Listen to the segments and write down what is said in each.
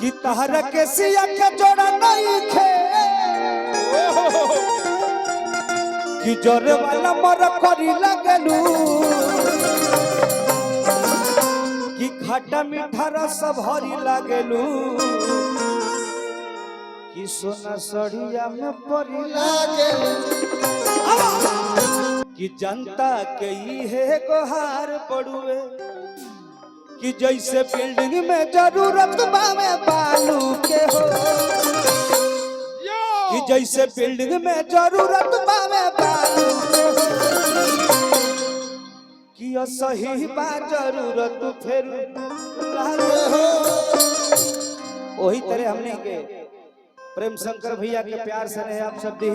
कि तहरा के सिया के जोड़ा नहीं खे कि जोरे वाला मर करी लगलू कि खट्टा मीठा रस भरी लगलू कि सोना सड़िया में परी लगलू कि जनता के है गोहार पड़ुए कि जैसे बिल्डिंग में जरूरत बावे बालू के हो कि जैसे बिल्डिंग में जरूरत बावे बालू के हो कि सही बा जरूरत फिर हो। वही तरह हमने के प्रेम शंकर भैया के प्यार से रहे आप सब दी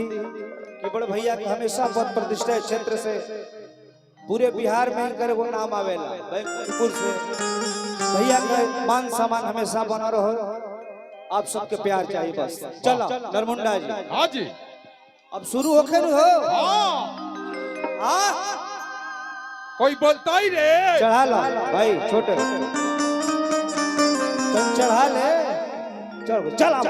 कि बड़ भैया के हमेशा पद प्रतिष्ठा क्षेत्र से पूरे बिहार में इनकर वो नाम आवेला बैंकुर से भैया का मान सम्मान हमेशा बना रहो। आप सबके प्यार चाहिए बस। चलो नरमुंडा जी। हाँ जी अब शुरू होके न हो। हाँ कोई बोलता ही रे चढ़ा लो भाई छोटे तुम चढ़ा ले चलो चला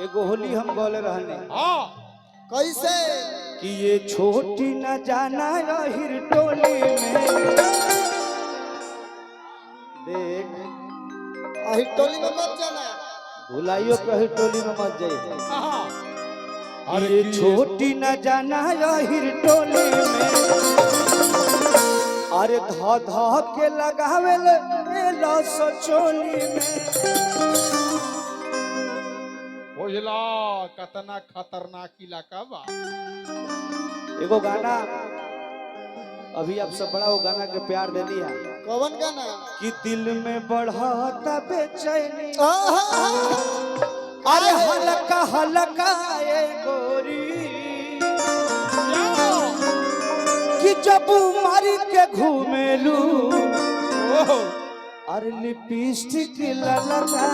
एगो होली हम बोले रहने कैसे कि ये छोटी न जाना हिर टोली में देख अही टोली में मत जाना भुलाइयो कही टोली में मत जाइए। ये छोटी न जाना हिर टोली में अरे धा धा के लगावे लस चोली में बुझला कतना खतरनाक इलाका बा। एगो गाना अभी आप सब बड़ा वो गाना के प्यार दे दिया। कौन गाना कि दिल में बढ़ता बेचैनी अरे हलका हलका ये गोरी कि जब मारी के घूमेलू अरे लिपस्टिक ललका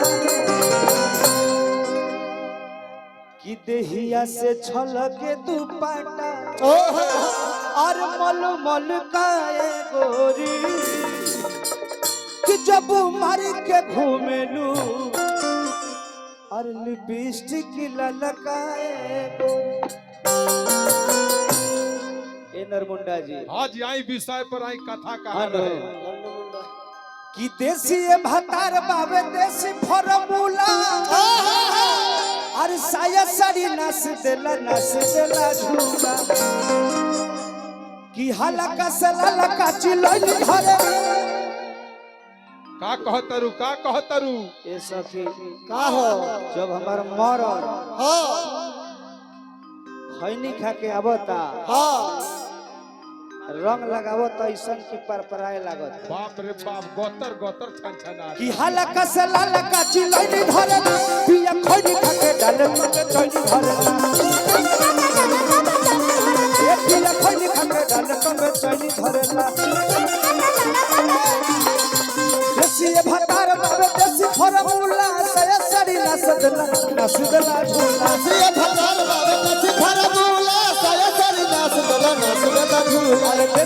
कि देहिया से छलके दुपट्टा और मल मल का ये गोरी कि जब मार के घूमेलू और लिपस्टिक ललकाए। ए नरमुंडा जी हाँ जी आई विषय पर आई कथा कहा रहे कि देसी भतार बाबे देसी फॉर्मूला अरे साया साड़ी नस देला झूला कि हलका से ललका चिलैली धरे का कहतरू ए सखी का हो जब हमार मरल हाँ खैनी खा के आवता हाँ रंग लगावत ऐसन की परपराए लागत। बाप रे बाप गोतर गोतर छनछना कि हलका से ललका चिलैली धरे पिया खैनी खा के डाले में चैनी धरे ए पिया खैनी खा के डाले में चैनी धरे देसी भतार बाबे देसी फॉर्मूला साया साड़ी नस देला झूला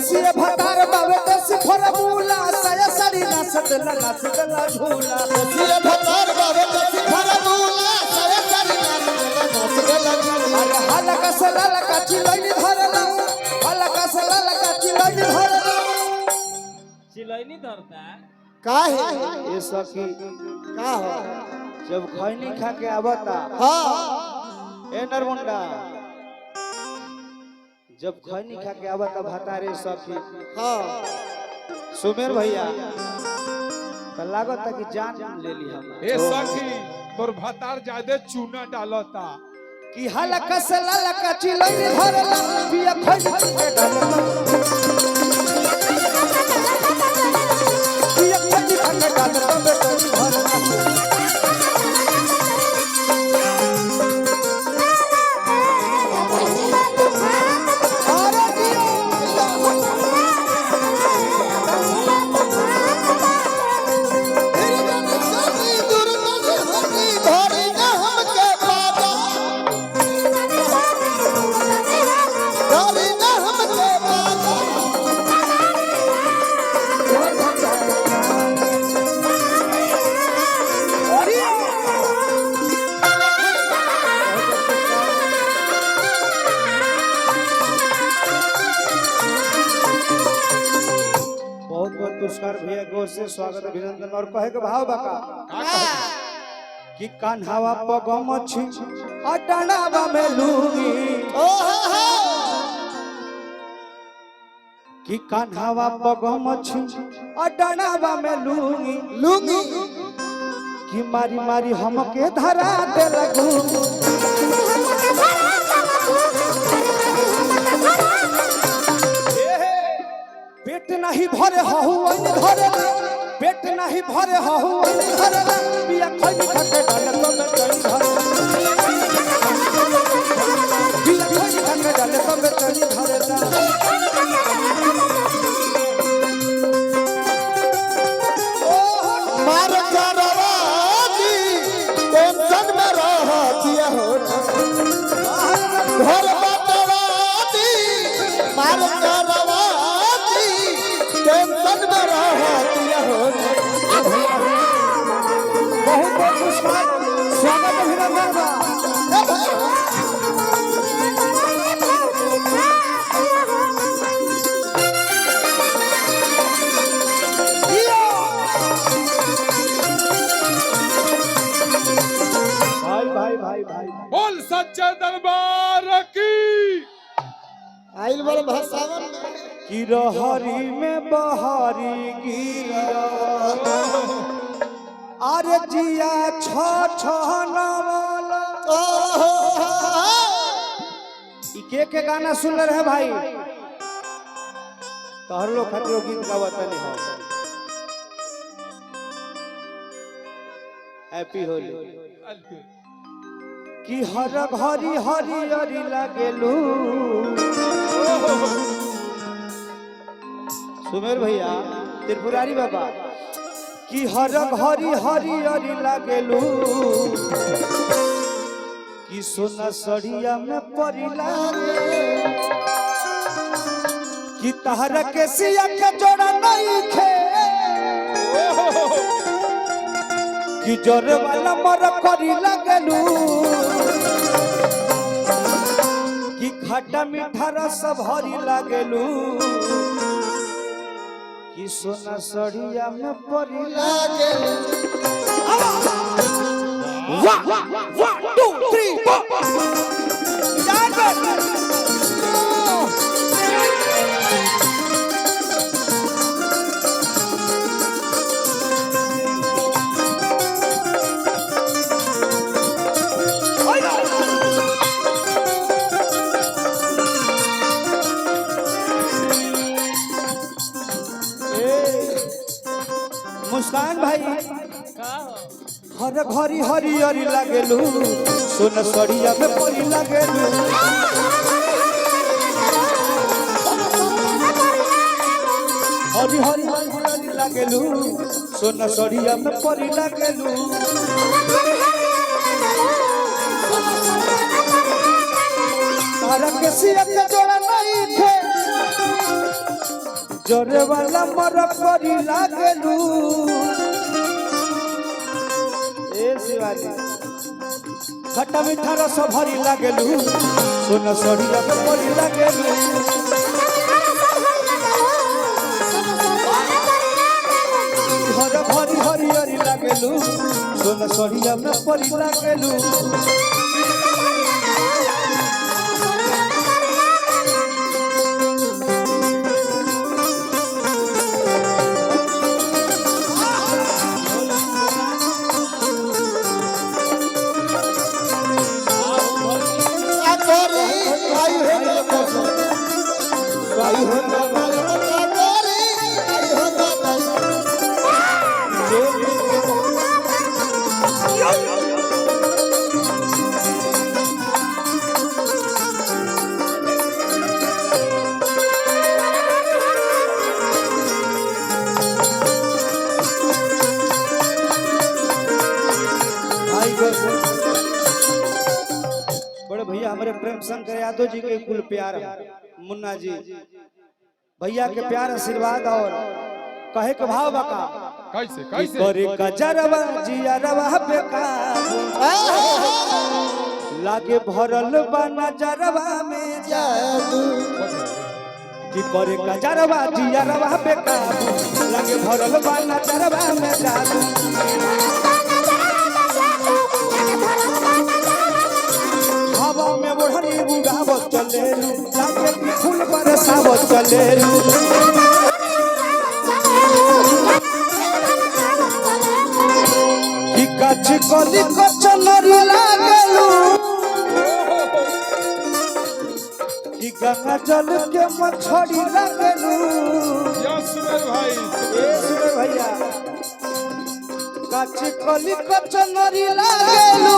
देसी भतार बाबे देसी फरमूला साया साड़ी नाचदला नाचदला झूला देसी भतार बाबे देसी फरमूला साया साड़ी नाचदला झूला अरे हलका से ललका चिलैनी धरला हलका से ललका चिलैनी धरला चिलैनी धरता काहे ये सखी का हो जब खैनी खा के आवता हां ए नरमुंडा जब खैनी खा के आवता भतारे सखी हां सुमेर भैया तो लागता कि जान ले ली हम ए सखी तोर भतार ज्यादा चूना डालता कि हलका से ललका चिलैनी धरला पिया खैनी के डालला पिया खैनी के डालला बेटी धरला पुरस्कार भैया गौर से स्वागत अभिनंदन और कहे के भाव बाका कि कान्हावा पगम छी अटनावा में लूंगी कि कान्हावा पगम छी अटनावा में लूंगी लूंगी कि मारी मारी हमके धरा दे लगू पेट नहीं भरे हहु ओइन धरे पेट नहीं भरे हहु ओइन धरे पिया खैनी खके डाले तो में चली धरे पिया खैनी खके डाले तो में चली धरे मार करवाजी टेंशन में रहतिया हो घर बतवाती मार करवाजी टेंशन में रहतिया हो बहुत बहुत पुरस्कार स्वागत अभिनंदन बा भाई भाई भाई बोल सच्चे दरबार की आइल बड़ भाषावन कि रहरी में बहारी गिरा अरे जिया छ नवाला के गाना सुन रहे हैं भाई तो हर लोग खातिर गीत गावता नहीं हो हैप्पी होली कि हर घरी हरियरी लागेलू सुमेर भैया त्रिपुरारी बाबा कि हर घरी हरियरी लागेलू कि सोना सड़िया में परी लागे कि तहरा के सिया के जोड़ा नहीं खे कि जोरे वाला मर करी लगलू कि खट्टा मीठा रस भरी लगलू कि सोना सड़िया में परी लागे 1 2 3 मुस्कान भाई हर घरी हरियरी लागेलू सोना सड़िया में परी लागेलू हरी हरी हरियरी लागेलू सोना सड़िया में परी लागेलू तारा के सिया के जोड़ा नहीं थे जोरे वाला मर परी लागलू ए शिवाजी खट्टा मीठा रस भरी लागलू सोन सड़िया में परी लागलू घर भरी हरियरी लागलू सोन सड़िया में परी लागलू बड़े भैया हमारे प्रेम शंकर यादव जी के कुल प्यार मुन्ना जी भैया के प्यार आशीर्वाद और कहे के भाव बका कैसे कैसे करे गजरवा जियरवा पे काबू लागे भरल बा नजरवा में जादू कि करे गजरवा जियरवा पे काबू लागे भरल बा नजरवा में जादू हवा में बढ़नी बुगावत चलेलू लागे फूल बरसावत चलेलू कि कच कली कचनरी लागलू कि गंगा जल के मछड़ी लागलू सुरेश भाई ए सुरे भैया कच कली कचनरी लागलू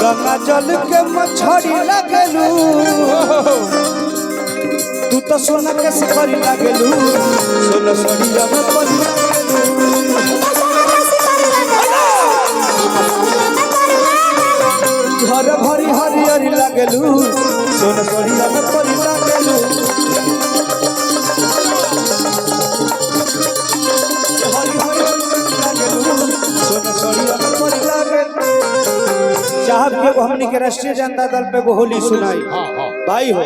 गंगा जल के मछड़ी लागलू तू तो सोना के सिकरी लागलू सोना सड़िया में परी घर भरी हरियरी लागलू सोना सड़िया में परी लागलू हरी हरियरी लागलू सोना सड़िया में परी लागलू चाहब के हमनी के राष्ट्रीय जनता दल पे होली सुनाई भाई हो।